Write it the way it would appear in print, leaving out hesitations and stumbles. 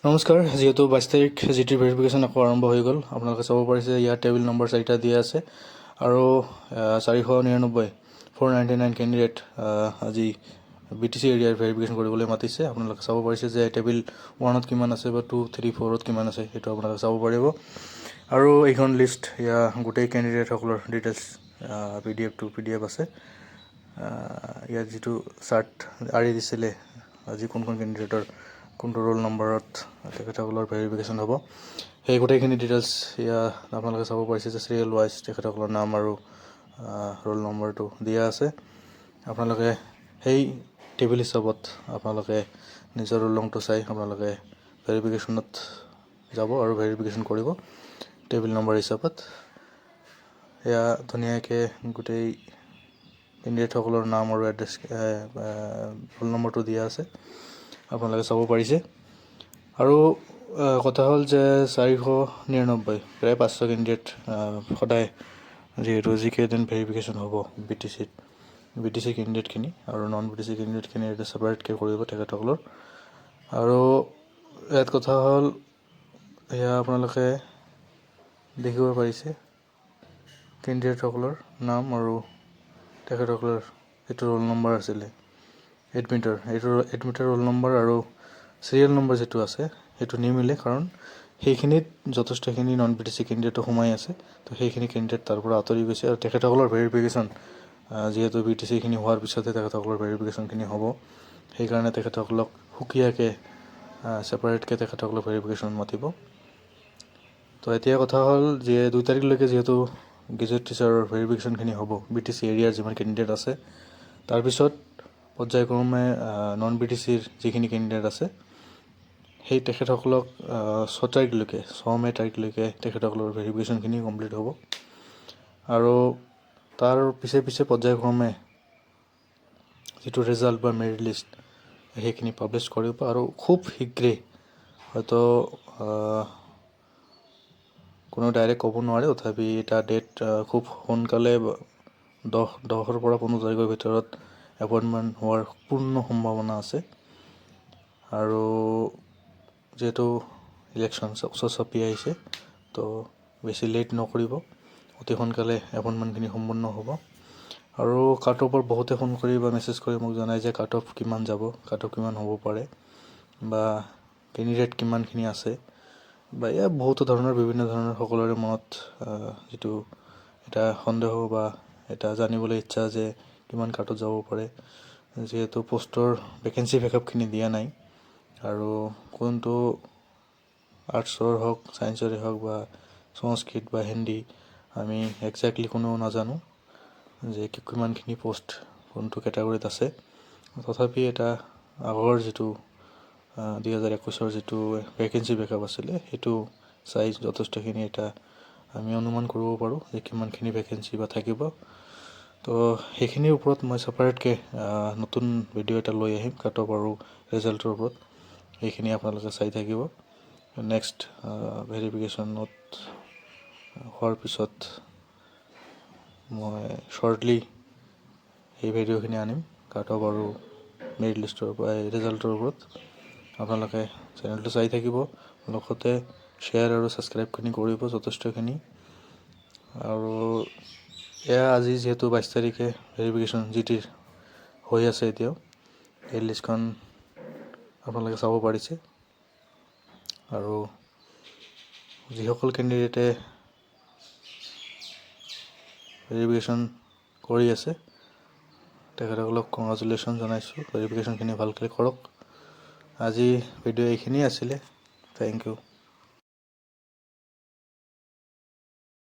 নমস্কাৰ, যেহেতু 22 তাৰিখ জিটিৰ ভেৰিফিকেশ্যন আকৌ আৰম্ভ হৈ গ'ল। আপোনালোকে চাব পাৰিছে ইয়াত টেবিল নম্বৰ 4টা দিয়া আছে আৰু 499 কেণ্ডিডেট আজি BTC এৰিয়াৰ ভেৰিফিকেশ্যন কৰিবলৈ মাতিছে। আপোনালোকে চাব পাৰিছে যে টেবিল 1ত কিমান আছে বা 2, 3, 4ত কিমান আছে সেইটো আপোনালোকে চাব পাৰিব। আৰু এইখন লিষ্ট গোটেই কেণ্ডিডেটসকলৰ ডিটেইলছ PDF আছে। ইয়াত যিটো চাৰ্ট আঁৰি দিছিলে আজি কোন কেণ্ডিডেটৰ কোনটো ৰোল নম্বৰত তেখেতসকলৰ ভেৰিফিকেশ্যন হ'ব সেই গোটেইখিনি ডিটেইলছ আপোনালোকে চাব পাৰিছে যে চিৰিয়েল ৱাইজ তেখেতসকলৰ নাম আৰু ৰোল নম্বৰটো দিয়া আছে। আপোনালোকে সেই টেবিল হিচাপত আপোনালোকে নিজৰ ৰোল নম্বৰটো চাই আপোনালোকে ভেৰিফিকেশ্যনত যাব আৰু ভেৰিফিকেশ্যন কৰিব টেবিল নম্বৰ হিচাপত। এয়া ধুনীয়াকৈ গোটেই কেণ্ডিডেটসকলৰ নাম আৰু এড্ৰেছ ৰোল নম্বৰটো দিয়া আছে, আপোনালোকে চাব পাৰিছে। আৰু কথা হ'ল যে 499 প্ৰায় 500 কেণ্ডিডেট সদায় যিহেতু যিকেইদিন ভেৰিফিকেশ্যন হ'ব BTC কেণ্ডিডেটখিনি আৰু নন BTC কেণ্ডিডেটখিনি এটা ছেপাৰেটকৈ কৰিব তেখেতসকলৰ। আৰু ইয়াত কথা হ'ল এয়া আপোনালোকে দেখিব পাৰিছে কেণ্ডিডেটসকলৰ নাম আৰু তেখেতসকলৰ যিটো ৰোল নম্বৰ আছিলে এডমিটাৰ ৰোল নম্বৰ আৰু চিৰিয়েল নম্বৰ যিটো আছে সেইটো নিমিলে, কাৰণ সেইখিনিত যথেষ্টখিনি নন BTC কেণ্ডিডেটো সোমাই আছে। তো সেইখিনি কেণ্ডিডেট তাৰ পৰা আঁতৰি গৈছে আৰু তেখেতসকলৰ ভেৰিফিকেশ্যন যিহেতু BTCখিনি হোৱাৰ পিছতহে তেখেতসকলৰ ভেৰিফিকেশ্যনখিনি হ'ব, সেইকাৰণে তেখেতসকলক সুকীয়াকৈ ছেপাৰেটকৈ তেখেতসকলক ভেৰিফিকেশ্যন মাতিব। তো এতিয়া কথা হ'ল যে 2 তাৰিখলৈকে যিহেতু গেজেট টিচাৰৰ ভেৰিফিকেশ্যনখিনি হ'ব BTC এৰিয়াৰ যিমান কেণ্ডিডেট আছে, তাৰপিছত পৰ্যায়ক্ৰমে নন BTCৰ যিখিনি কেণ্ডিডেট আছে সেই তেখেতসকলক 6 মে' তাৰিখলৈকে তেখেতসকলৰ ভেৰিফিকেশ্যনখিনি কমপ্লিট হ'ব। আৰু তাৰ পিছে পৰ্যায়ক্ৰমে যিটো ৰিজাল্ট বা মেৰিট লিষ্ট সেইখিনি পাব্লিছ কৰিব আৰু খুব শীঘ্ৰেই হয়তো কোনো ডাইৰেক্ট ক'ব নোৱাৰে, তথাপি এটা ডেট খুব সোনকালে 10 পৰা 15 তাৰিখৰ ভিতৰত এপইণ্টমেণ্ট হোৱাৰ পূৰ্ণ সম্ভাৱনা আছে। আৰু যিহেতু ইলেকশ্যন চাপি আহিছে, তো বেছি লেট নকৰিব, অতি সোনকালে এপইণ্টমেণ্টখিনি সম্পূৰ্ণ হ'ব। আৰু কাট অফৰ বহুতে ফোন কৰি বা মেছেজ কৰি মোক জনায় যে কাট অফ কিমান যাব, কাট অফ কিমান হ'ব পাৰে বা কেণ্ডিডেট কিমানখিনি আছে বা বহুতো ধৰণৰ বিভিন্ন ধৰণৰ সকলোৰে মনত যিটো এটা সন্দেহ বা এটা জানিবলৈ ইচ্ছা যে কিমান কাটত যাব পাৰে, যিহেতু পোষ্টৰ ভেকেঞ্চি বেকআপখিনি দিয়া নাই আৰু কোনটো আৰ্টছৰ হওক ছায়েন্সৰে হওক বা সংস্কৃত বা হিন্দী আমি একজেক্টলি কোনেও নাজানো যে কিমানখিনি পোষ্ট কোনটো কেটাগৰীত আছে। তথাপি এটা আগৰ যিটো 2021 যিটো ভেকেঞ্চি বেকআপ আছিলে সেইটো চাই যথেষ্টখিনি এটা আমি অনুমান কৰিব পাৰোঁ যে কিমানখিনি ভেকেঞ্চি বা থাকিব। তো সেইখিনিৰ ওপৰত মই ছেপাৰেটকৈ নতুন ভিডিঅ' এটা লৈ আহিম কাট অফ আৰু ৰিজাল্টৰ ওপৰত, সেইখিনি আপোনালোকে চাই থাকিব। নেক্সট ভেৰিফিকেশ্যনত হোৱাৰ পিছত মই শ্বৰ্টলি সেই ভিডিঅ'খিনি আনিম কাট অফ আৰু মেৰিট লিষ্টৰ পৰা ৰিজাল্টৰ ওপৰত। আপোনালোকে চেনেলটো চাই থাকিব, লগতে শ্বেয়াৰ আৰু ছাবস্ক্ৰাইবখিনি কৰিব যথেষ্টখিনি। আৰু এয়া আজি যিহেতু 22 তাৰিখে ভেৰিফিকেশ্যন জিটিৰ হৈ আছে এতিয়াও, এই লিষ্টখন আপোনালোকে চাব পাৰিছে। আৰু যিসকল কেণ্ডিডেটে ভেৰিফিকেশ্যন কৰি আছে তেখেতসকলক কংগ্ৰেচুলেশ্যন জনাইছোঁ, ভেৰিফিকেশ্যনখিনি ভালকৈ কৰক। আজি ভিডিঅ' এইখিনিয়ে আছিলে, থেংক ইউ।